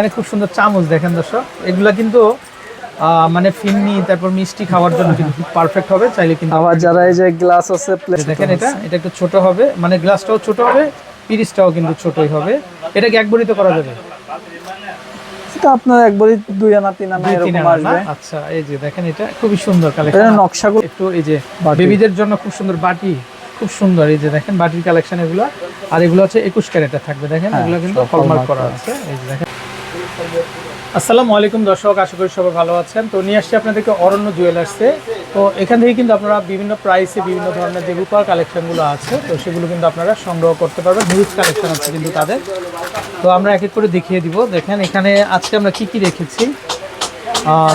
এখানে খুব সুন্দর চামচ দেখেন দর্শক, এগুলা কিন্তু মানে ফিন্নি তারপর মিষ্টি খাওয়ার জন্য কিন্তু পারফেক্ট হবে। চাইলে কিন্তু আবার যারা এই যে গ্লাস আছে দেখেন এটা একটু ছোট হবে, মানে গ্লাসটাও ছোট হবে, পিরিচটাও কিন্তু ছোটই হবে। এটা কি এক বড়িতে করা যাবে? এটা আপনার একবারই 2 আনা 3 আনা এরকম আসবে। আচ্ছা, এই যে দেখেন এটা খুবই সুন্দর কালেকশন। এটা নকশাগুলো একটু এই যে বেবিদের জন্য খুব সুন্দর বাটি, খুব সুন্দর। এই যে দেখেন বাটির কালেকশন এগুলো, আর এগুলো হচ্ছে 21 ক্যারেটের থাকবে। দেখেন এগুলো কিন্তু হলমার্ক করা আছে। এই যে দেখেন। আসসালামু আলাইকুম দর্শক, আশা করি সবাই ভালো আছেন। তো নিয়ে আসছি আপনাদেরকে অরণ্য জুয়েলার্সে। তো এখান থেকে কিন্তু আপনারা বিভিন্ন প্রাইসে বিভিন্ন ধরনের যে রূপার কালেকশনগুলো আছে, তো সেগুলো কিন্তু আপনারা সংগ্রহ করতে পারবেন। হিউজ কালেকশন আছে কিন্তু তাদের। তো আমরা এক এক করে দেখিয়ে দিব। দেখেন এখানে আজকে আমরা কি কি রেখেছি।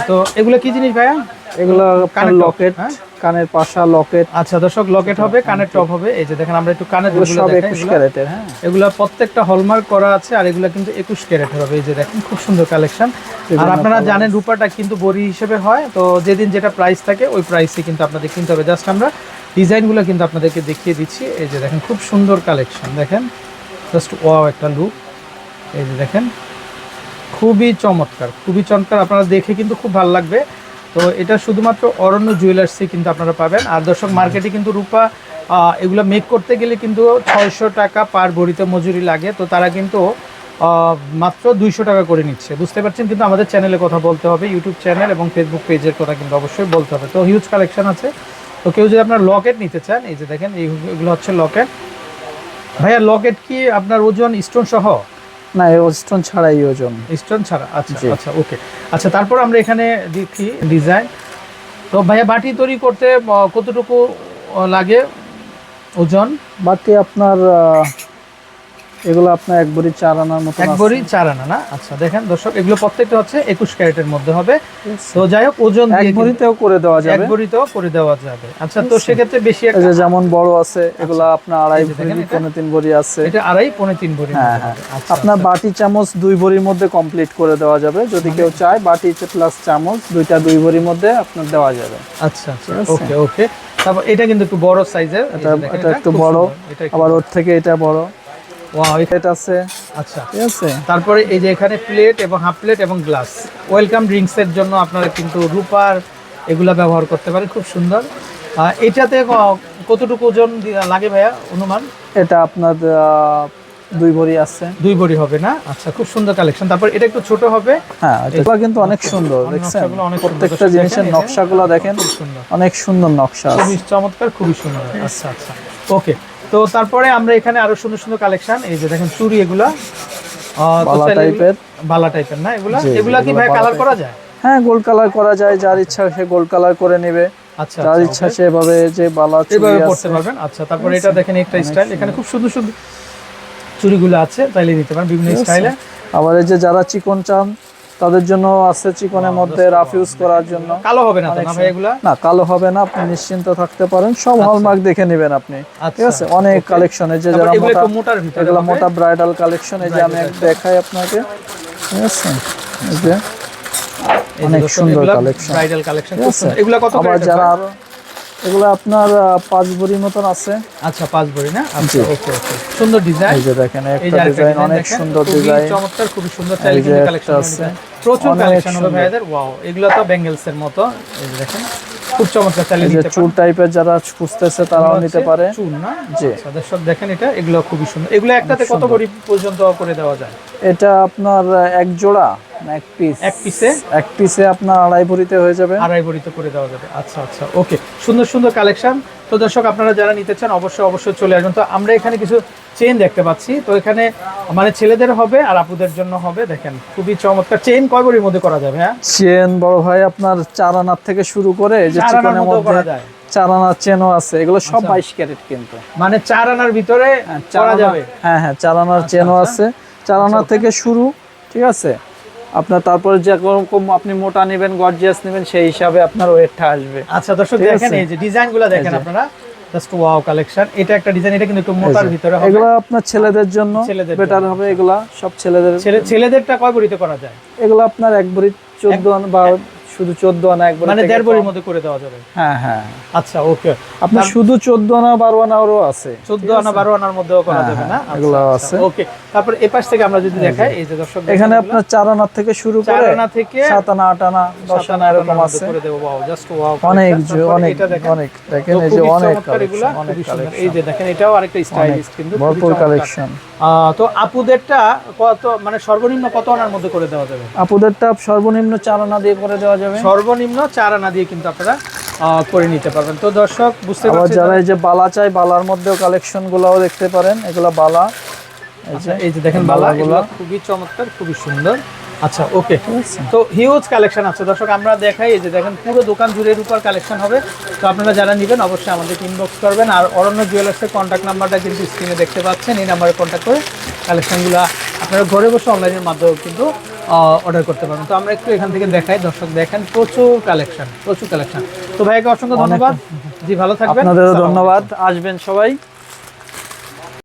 তো এগুলো কি জিনিস ভাইয়া? এগুলো কানের লকেট, কানের পাশা লকেট। আচ্ছা দর্শক, লকেট হবে, কানের টপ হবে। এই যে দেখেন আমরা একটু কানের দুলগুলো সব দেখাই। 21 ক্যারেটের। হ্যাঁ, এগুলা প্রত্যেকটা হলমার্ক করা আছে, আর এগুলা কিন্তু 21 ক্যারেটের হবে। এই যে দেখেন খুব সুন্দর কালেকশন। আর আপনারা জানেন রূপাটা কিন্তু বড়ি হিসেবে হয়, তো যেদিন যেটা প্রাইস থাকে ওই প্রাইসে কিন্তু আপনাদের কিনতে হবে। জাস্ট আমরা ডিজাইনগুলো কিন্তু আপনাদেরকে দেখিয়ে দিচ্ছি। এই যে দেখেন খুব সুন্দর কালেকশন, দেখেন জাস্ট ওয়াও একটা লুক। এই যে দেখেন খুবই চমৎকার, খুবই চমৎকার। আপনারা দেখে কিন্তু খুব ভালো লাগবে। তো এটা শুধুমাত্র অরণ্য জুয়েলার্সে কিন্তু আপনারা পাবেন। আর দর্শক, মার্কেটে কিন্তু রূপা এগুলো মেক করতে গেলে কিন্তু 600 টাকা পার ভরিতে মজুরি লাগে। তো তারা কিন্তু মাত্র 200 টাকা করে নিচ্ছে, বুঝতে পারছেন। কিন্তু আমাদের চ্যানেলে কথা বলতে হবে, ইউটিউব চ্যানেল এবং ফেসবুক পেজের কথা কিন্তু অবশ্যই বলতে হবে। তো হিউজ কালেকশন আছে। তো কেউ যদি আপনার লকেট নিতে চান, এই যে দেখেন এগুলো হচ্ছে লকেট। ভাইয়া লকেট কি আপনার ওজন স্টোন সহ? না, স্টোন ছাড়াই ওজন। স্টোন ছাড়া? আচ্ছা আচ্ছা, ওকে। আচ্ছা, তারপর আমরা এখানে দেখি ডিজাইন। তো ভাইয়া বাটি তৈরি করতে কতটুকু লাগে ওজন? বাটি আপনার এগুলো আপনার এক ভরি 4 আনার মতো। এক ভরি 4 আনা না? আচ্ছা দেখেন দর্শক, এগুলো প্রত্যেকটা হচ্ছে 21 ক্যারেটের মধ্যে হবে। তো যাই হোক, ওজন এক ভরিতেও করে দেওয়া যাবে। এক ভরিতেও করে দেওয়া যাবে। আচ্ছা, তো সেক্ষেত্রে বেশি একটা যেমন বড় আছে এগুলো আপনার 2.5 ভরি 3.5 ভরি আছে। এটা 2.5 3 ভরি। হ্যাঁ হ্যাঁ। আপনার বাটি চামচ 2 ভরির মধ্যে কমপ্লিট করে দেওয়া যাবে। যদি কেউ চায় বাটি প্লাস চামচ দুইটা 2 ভরির মধ্যে আপনার দেওয়া যাবে। আচ্ছা আচ্ছা, ওকে ওকে। তারপর এটা কিন্তু একটু বড় সাইজের, এটা একটু বড়, আবার ওর থেকে এটা বড়। ওয়াও, এটা আছে। আচ্ছা, ঠিক আছে। তারপরে এই যে এখানে প্লেট এবং হাফ প্লেট এবং গ্লাস, ওয়েলকাম ড্রিঙ্কসের জন্য আপনারা কিন্তু রূপার এগুলা ব্যবহার করতে পারেন। খুব সুন্দর। এটাতে কতটুকু ওজন লাগে ভাইয়া অনুমান? এটা আপনার 2 ভরি আছে। 2 ভরি হবে না? আচ্ছা, খুব সুন্দর কালেকশন। তারপর এটা একটু ছোট হবে। হ্যাঁ, এটা কিন্তু অনেক সুন্দর। দেখছেন প্রত্যেকটা জিনিসের নকশাগুলো দেখেন, অনেক সুন্দর নকশা, খুবই চমৎকার, খুবই সুন্দর। আচ্ছা আচ্ছা, ওকে। তো তারপরে আমরা এখানে আরো সুন্দর সুন্দর কালেকশন, এই যে দেখেন চুড়ি, এগুলা বালা টাইপের না? এগুলা কি ভাই কালার করা যায়? হ্যাঁ, গোল্ড কালার করা যায়। যার ইচ্ছা সে গোল্ড কালার করে নেবে। আচ্ছা, যার ইচ্ছা সেভাবে যে বালা চুড়ি করতে পারবেন। আচ্ছা, তারপরে এটা দেখেন একটা স্টাইল, এখানে খুব সুন্দর সুন্দর চুড়িগুলো আছে, চাইলে নিতে পারেন বিভিন্ন স্টাইলে। আবার এই যে যারা চিকন চান তাদের জন্য আছে, চিকনের মধ্যে রাফ ইউজ করার জন্য। কালো হবে না তো না ভাই এগুলা? না, কালো হবে না, আপনি নিশ্চিন্ত থাকতে পারেন। সব হলমার্ক দেখে নেবেন আপনি। ঠিক আছে, অনেক কালেকশন। এই যে যারা মোটার ভিতরে, এগুলো মোটা ব্রাইডাল কালেকশন। এই যে আমি দেখাই আপনাকে। ঠিক আছে, এই যে অনেক সুন্দর কালেকশন, ব্রাইডাল কালেকশন। এগুলা কত করে? আবার যারা আরো এগুলো আপনার 5 ভরি মতন আছে। আচ্ছা, 5 ভরি না? আচ্ছা, ওকে ওকে। সুন্দর ডিজাইন। এই যে দেখেন একটা ডিজাইন, অনেক সুন্দর ডিজাইন, চমৎকার, খুব সুন্দর। চাইলে কিন্তু কালেকশন আছে, প্রচুর কালেকশন হবে ভাইদের। ওয়াও, এগুলো তো ব্যাঙ্গেলস এর মতো। এই যে দেখেন খুব চমৎকার, চাইলে নিতে পারেন। চুল টাইপের যারা খুঁজতেছে তারাও নিতে পারে। চুল না? জি। দর্শক দেখেন এটা, এগুলো খুবই সুন্দর। এগুলো একটাতে কত ভরি পর্যন্ত করে দেওয়া যায়? এটা আপনার এক জোড়া না এক পিস? এক পিসে আপনার 2.5 ভরিতে হয়ে যাবে। 2.5 ভরিতে করে দেওয়া যাবে। আচ্ছা আচ্ছা, ওকে। সুন্দর সুন্দর কালেকশন। তো দর্শক, আপনারা যারা নিতে চান অবশ্যই অবশ্যই চলে আসবেন। তো আমরা এখানে কিছু চেইন দেখতে পাচ্ছি। তো এখানে মানে ছেলেদের হবে আর আপুদের জন্য হবে। দেখেন খুবই চমৎকার। চেইন কয় ভরির মধ্যে করা যাবে? হ্যাঁ, চেইন বড় ভাই আপনার 4 আনার থেকে শুরু করে যে চিকনের মধ্যে 4 আনার চেনও আছে। এগুলো সব 22 ক্যারেট কিন্তু, মানে 4 আনার ভিতরে করা যাবে। হ্যাঁ হ্যাঁ, 4 আনার চেনও আছে। 4 আনার থেকে শুরু। ঠিক আছে, আপনার তারপরে যে রকম আপনি মোটা নেবেন, গর্জিয়াস নেবেন, সেই হিসাবে আপনার ওয়েটটা আসবে। আচ্ছা দর্শক দেখেন এই যে ডিজাইনগুলো দেখেন আপনারা, জাস্ট ওয়াও কালেকশন। এটা একটা ডিজাইন, এটা কিন্তু একটু মোটার ভিতরে হবে। এগুলো আপনার ছেলেদের জন্য বেটার হবে। এগুলা সব ছেলেদেরটা কয় ভরিতে করা যায়? এগুলো আপনার 1 ভরি 14 আনা বা শুধু 14 আনা একবার মানে 1.5 ভরির মধ্যে করে দেওয়া যাবে। হ্যাঁ হ্যাঁ আচ্ছা ওকে, আপনার শুধু 14 আনা 12 আনারও আছে, 14 আনা 12 আনার মধ্যেও করা হ্যাঁ, যাবে না? হ্যাঁ, এগুলো আছে। ওকে, তারপর এই পাশ থেকে আমরা যদি দেখাই, এই যে দর্শক দেখেন এখানে এগুলো আপনার 4 আনা থেকে শুরু 4 করে আনা থেকে 7 আনা 8 আনা 10 আনা এরকম আছে, করে দেব। ওয়াও, জাস্ট ওয়াও, অনেক অনেক এটা দেখেন, অনেক দেখেন, তো এই যে খুবই অনেক চমৎকার এগুলা, কালেকশন, অনেক খুবই সুন্দর। কালেকশন, এই যে দেখেন, এটাও আরেকটা স্টাইলিশ কিন্তু খুবই ভরপুর চমৎকার। কালেকশন। তো আপুদেরটা কত, মানে সর্বনিম্ন কত আনার মধ্যে করে দেওয়া যাবে? আপুদেরটা সর্বনিম্ন 4 আনা দিয়ে করে দেওয়া যাবে, সর্বনিম্ন 4 আনা দিয়ে কিন্তু আপনারা করে নিতে পারবেন। তো দর্শক বুঝতে আবার পারছেন, যারা এই যে বালা চাই, বালার মধ্যেও কালেকশন গুলাও দেখতে পারেন, এগুলা বালা, এই যে দেখেন বালা, বালাগুলো। এগুলো খুবই চমৎকার, খুবই সুন্দর। আচ্ছা ওকে, তো হিউজ কালেকশন আছে দর্শক, আমরা দেখাই। এই যে দেখেন, পুরো দোকান জুড়ে রূপার কালেকশন হবে। তো আপনারা যারা নেবেন অবশ্যই আমাদেরকে ইনবক্স করবেন। আর অরণ্য জুয়েলার্সের কন্ট্যাক্ট নাম্বারটা কিন্তু স্ক্রিনে দেখতে পাচ্ছেন, এই নাম্বারে কন্ট্যাক্ট করে কালেকশনগুলো আপনারা ঘরে বসে অনলাইনের মাধ্যমেও কিন্তু অর্ডার করতে পারবেন। তো আমরা একটু এখান থেকে দেখাই, দর্শক দেখেন প্রচুর কালেকশন, প্রচুর কালেকশন। তো ভাইকে অসংখ্য ধন্যবাদ, জি ভালো থাকবেন। আপনাদেরও ধন্যবাদ, আসবেন সবাই।